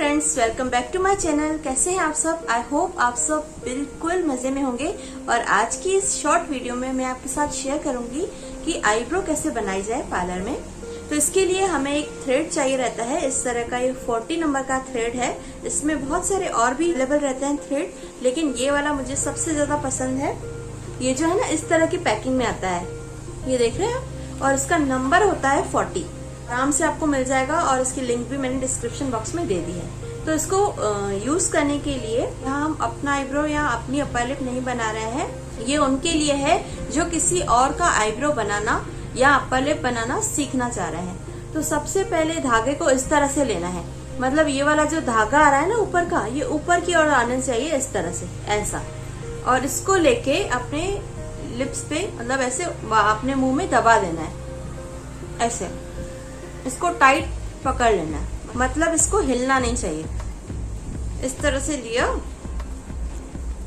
Friends, welcome back to my channel. कैसे हैं आप सब? आई होप आप सब बिल्कुल मजे में होंगे। और आज की इस शॉर्ट वीडियो में मैं आपके साथ शेयर करूंगी कि आईब्रो कैसे बनाई जाए पार्लर में। तो इसके लिए हमें एक थ्रेड चाहिए रहता है। इस तरह का ये 40 नंबर का थ्रेड है। इसमें बहुत सारे और भी अवेलेबल रहते हैं थ्रेड, लेकिन ये वाला मुझे सबसे ज्यादा पसंद है। ये जो है ना, इस तरह की पैकिंग में आता है, ये देख रहे हैं, और इसका नंबर होता है 40। आराम से आपको मिल जाएगा और इसकी लिंक भी मैंने डिस्क्रिप्शन बॉक्स में दे दी है। तो इसको यूज करने के लिए यहाँ हम अपना आईब्रो या अपनी अपर लिप नहीं बना रहे हैं। ये उनके लिए है जो किसी और का आईब्रो बनाना या अपर लिप बनाना सीखना चाह रहे हैं। तो सबसे पहले धागे को इस तरह से लेना है। मतलब ये वाला जो धागा आ रहा है ना ऊपर का, ये ऊपर की ओर आना चाहिए, इस तरह से, ऐसा। और इसको लेके अपने लिप्स पे, मतलब ऐसे अपने मुंह में दबा देना है, ऐसे। इसको टाइट पकड़ लेना है, मतलब इसको हिलना नहीं चाहिए। इस तरह से लिया,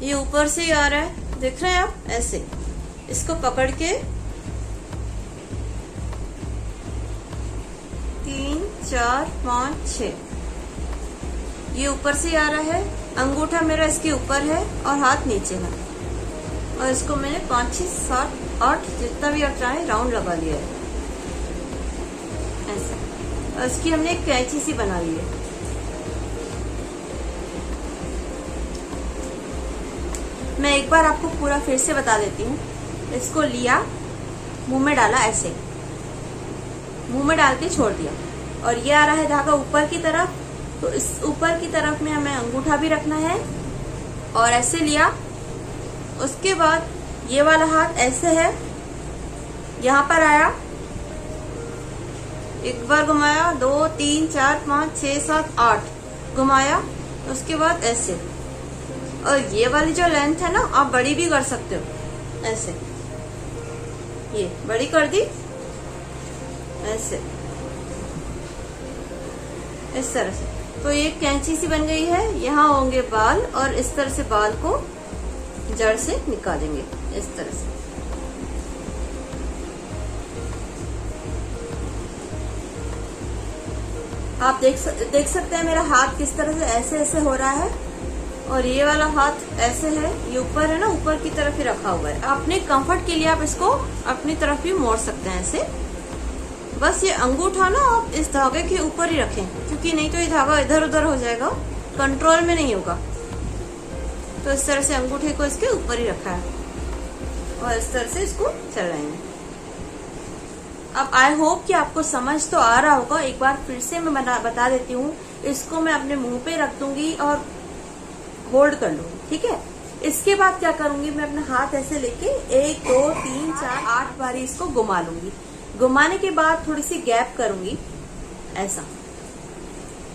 ये ऊपर से आ रहा है, देख रहे हैं आप, ऐसे। इसको पकड़ के 3 4 5 6, ये ऊपर से आ रहा है। अंगूठा मेरा इसके ऊपर है और हाथ नीचे है। और इसको मैंने 5 6 7 8 जितना भी आप चाहे राउंड लगा लिया है, ऐसा। और इसकी हमने एक कैंची सी बना ली है। मैं एक बार आपको पूरा फिर से बता देती हूँ। इसको लिया, मुंह में डाला, ऐसे मुंह में डाल के छोड़ दिया। और ये आ रहा है धागा ऊपर की तरफ, तो इस ऊपर की तरफ में हमें अंगूठा भी रखना है। और ऐसे लिया, उसके बाद ये वाला हाथ ऐसे है, यहाँ पर आया, एक बार घुमाया, 2 3 4 5 6 7 8 घुमाया। उसके बाद ऐसे। और ये वाली जो लेंथ है ना, आप बड़ी भी कर सकते हो, ऐसे। ये बड़ी कर दी, ऐसे, इस तरह से। तो ये कैंची सी बन गई है। यहाँ होंगे बाल, और इस तरह से बाल को जड़ से निकालेंगे, इस तरह से। आप देख सकते हैं मेरा हाथ किस तरह से ऐसे ऐसे हो रहा है। और ये वाला हाथ ऐसे है, ये ऊपर है ना, ऊपर की तरफ ही रखा हुआ है। अपने कंफर्ट के लिए आप इसको अपनी तरफ भी मोड़ सकते हैं, ऐसे। बस ये अंगूठा ना आप इस धागे के ऊपर ही रखें, क्योंकि नहीं तो ये धागा इधर उधर हो जाएगा, कंट्रोल में नहीं होगा। तो इस तरह से अंगूठे को इसके ऊपर ही रखा है और इस तरह से इसको चलाएंगे। अब आई होप कि आपको समझ तो आ रहा होगा। एक बार फिर से मैं बता देती हूँ। इसको मैं अपने मुंह पे रख दूंगी और होल्ड कर लूंगी, ठीक है। इसके बाद क्या करूंगी, मैं अपना हाथ ऐसे लेके 1 2 3 4 8 बारी इसको घुमा लूंगी। घुमाने के बाद थोड़ी सी गैप करूंगी, ऐसा।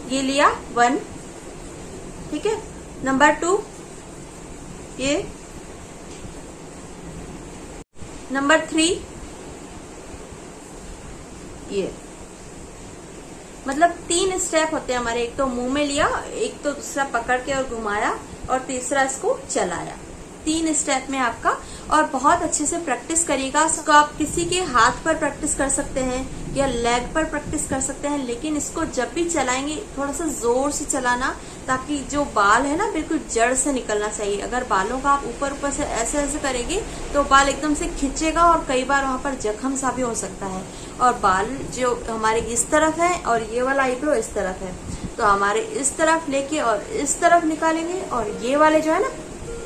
ये लिया 1, ठीक है। नंबर 2, ये नंबर 3, ये। मतलब 3 स्टेप होते हैं हमारे। एक तो मुंह में लिया, एक तो दूसरा पकड़ के और घुमाया, और तीसरा इसको चलाया। 3 स्टेप में आपका। और बहुत अच्छे से प्रैक्टिस करिएगा। इसको आप किसी के हाथ पर प्रैक्टिस कर सकते हैं या लेग पर प्रैक्टिस कर सकते हैं, लेकिन इसको जब भी चलाएंगे थोड़ा सा जोर से चलाना, ताकि जो बाल है ना, बिल्कुल जड़ से निकलना चाहिए। अगर बालों का आप ऊपर ऊपर से ऐसे ऐसे करेंगे तो बाल एकदम से खिंचेगा और कई बार वहां पर जख्म सा भी हो सकता है। और बाल जो हमारे इस तरफ है और ये वाला आईब्रो इस तरफ है, तो हमारे इस तरफ लेके और इस तरफ निकालेंगे, और ये वाले जो है ना,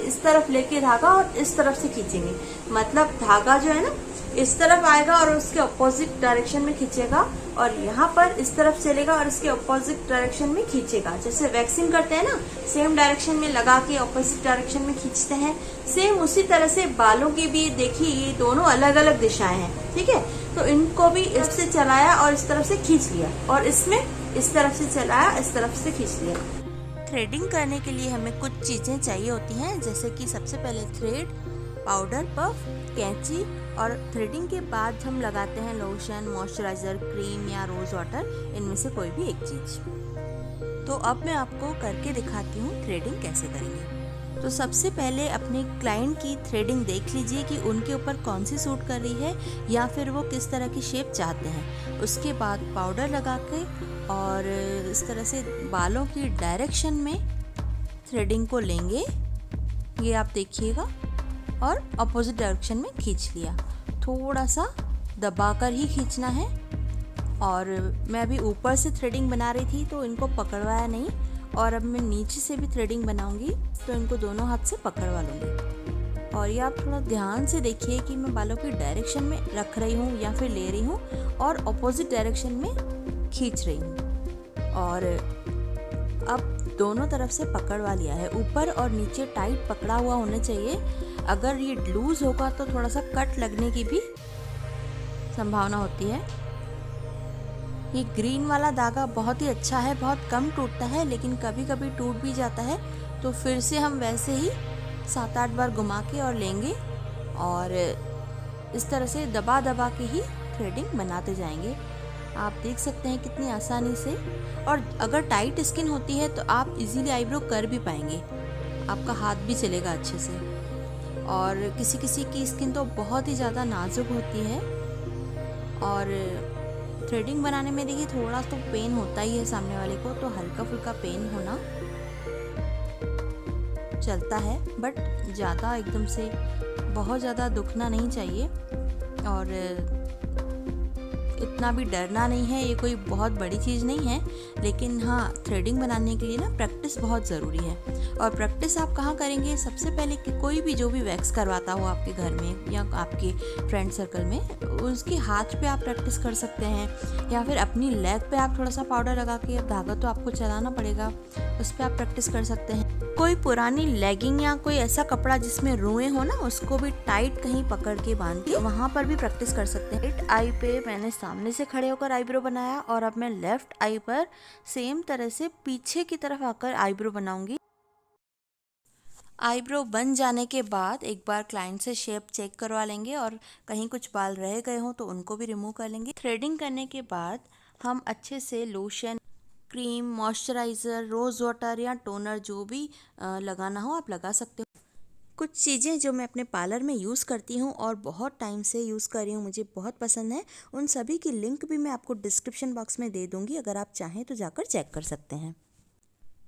इस तरफ लेके धागा और इस तरफ से खींचेंगे। मतलब धागा जो है ना, इस तरफ आएगा और उसके अपोजिट डायरेक्शन में खींचेगा, और यहाँ पर इस तरफ चलेगा और इसके अपोजिट डायरेक्शन में खींचेगा। जैसे वैक्सिंग करते हैं ना, सेम डायरेक्शन में लगा के अपोजिट डायरेक्शन में खींचते हैं, सेम उसी तरह से बालों की भी। देखिए, ये दोनों अलग अलग दिशाएं हैं, ठीक है। तो इनको भी इससे चलाया और इस तरफ से खींच लिया, और इसमें इस तरफ से चलाया, इस तरफ से खींच लिया। थ्रेडिंग करने के लिए हमें कुछ चीजें चाहिए होती हैं, जैसे कि सबसे पहले थ्रेड, पाउडर पफ, कैंची, और थ्रेडिंग के बाद हम लगाते हैं लोशन, मॉइस्चराइजर, क्रीम या रोज वाटर, इनमें से कोई भी एक चीज। तो अब मैं आपको करके दिखाती हूँ थ्रेडिंग कैसे करेंगे। तो सबसे पहले अपने क्लाइंट की थ्रेडिंग देख लीजिए कि उनके ऊपर कौन सी सूट कर रही है या फिर वो किस तरह की शेप चाहते हैं। उसके बाद पाउडर लगा के और इस तरह से बालों की डायरेक्शन में थ्रेडिंग को लेंगे, ये आप देखिएगा, और अपोजिट डायरेक्शन में खींच लिया। थोड़ा सा दबाकर ही खींचना है। और मैं अभी ऊपर से थ्रेडिंग बना रही थी तो इनको पकड़वाया नहीं, और अब मैं नीचे से भी थ्रेडिंग बनाऊंगी तो इनको दोनों हाथ से पकड़वा लूँगी। और ये आप थोड़ा ध्यान से देखिए कि मैं बालों की डायरेक्शन में रख रही हूँ या फिर ले रही हूँ और अपोजिट डायरेक्शन में खींच रही हूँ। और अब दोनों तरफ से पकड़वा लिया है। ऊपर और नीचे टाइट पकड़ा हुआ होना चाहिए। अगर ये लूज होगा तो थोड़ा सा कट लगने की भी संभावना होती है। ये ग्रीन वाला धागा बहुत ही अच्छा है, बहुत कम टूटता है, लेकिन कभी कभी टूट भी जाता है। तो फिर से हम वैसे ही 7-8 बार घुमा के और लेंगे और इस तरह से दबा दबा के ही थ्रेडिंग बनाते जाएंगे। आप देख सकते हैं कितनी आसानी से। और अगर टाइट स्किन होती है तो आप इजीली आईब्रो कर भी पाएंगे, आपका हाथ भी चलेगा अच्छे से। और किसी किसी की स्किन तो बहुत ही ज़्यादा नाजुक होती है और थ्रेडिंग बनाने में देखिए थोड़ा तो पेन होता ही है सामने वाले को, तो हल्का फुल्का पेन होना चलता है, बट ज़्यादा एकदम से बहुत ज़्यादा दुखना नहीं चाहिए और इतना भी डरना नहीं है। ये कोई बहुत बड़ी चीज़ नहीं है, लेकिन हाँ, थ्रेडिंग बनाने के लिए ना प्रैक्टिस बहुत ज़रूरी है। और प्रैक्टिस आप कहाँ करेंगे? सबसे पहले कि कोई भी जो भी वैक्स करवाता हो आपके घर में या आपके फ्रेंड सर्कल में, उसके हाथ पे आप प्रैक्टिस कर सकते हैं, या फिर अपनी लेग पे आप थोड़ा सा पाउडर लगा के, अब धागा तो आपको चलाना पड़ेगा, उस पर आप प्रैक्टिस कर सकते हैं। कोई पुरानी लेगिंग या कोई ऐसा कपड़ा जिसमें रुएं हो ना, उसको भी टाइट कहीं पकड़ के बांध के वहाँ पर भी प्रैक्टिस कर सकते हैं। राइट आई पे मैंने सामने से खड़े होकर आईब्रो बनाया और अब मैं लेफ्ट आई पर सेम तरह से पीछे की तरफ आकर आईब्रो बनाऊंगी। आईब्रो बन जाने के बाद एक बार क्लाइंट से शेप चेक करवा लेंगे और कहीं कुछ बाल रह गए हों तो उनको भी रिमूव कर लेंगे। थ्रेडिंग करने के बाद हम अच्छे से lotion, cream, moisturiser, rose water या टोनर जो भी लगाना हो आप लगा सकते हो। कुछ चीज़ें जो मैं अपने पार्लर में यूज़ करती हूँ और बहुत टाइम से यूज़ कर रही हूँ, मुझे बहुत पसंद है, उन सभी की लिंक भी मैं आपको डिस्क्रिप्शन बॉक्स में दे दूँगी, अगर आप चाहें तो जाकर चेक कर सकते हैं।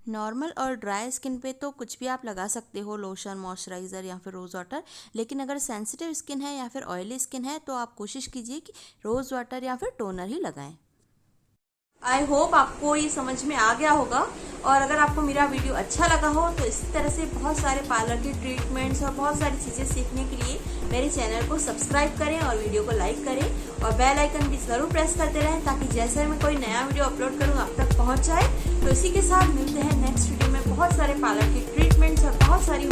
नॉर्मल और ड्राई स्किन पे तो कुछ भी आप लगा सकते हो, लोशन, मॉइस्चराइज़र या फिर रोज़ वाटर, लेकिन अगर सेंसिटिव स्किन है या फिर ऑयली स्किन है तो आप कोशिश कीजिए कि रोज़ वाटर या फिर टोनर ही लगाएं। आई होप आपको ये समझ में आ गया होगा, और अगर आपको मेरा वीडियो अच्छा लगा हो तो इसी तरह से बहुत सारे पार्लर के ट्रीटमेंट्स और बहुत सारी चीज़ें सीखने के लिए मेरे चैनल को सब्सक्राइब करें और वीडियो को लाइक करें और बेल आइकन भी ज़रूर प्रेस करते रहें, ताकि जैसे मैं कोई नया वीडियो अपलोड करूँ आप तक पहुँच जाए। तो इसी के साथ मिलते हैं नेक्स्ट वीडियो में बहुत सारे पार्लर के ट्रीटमेंट्स और बहुत सारी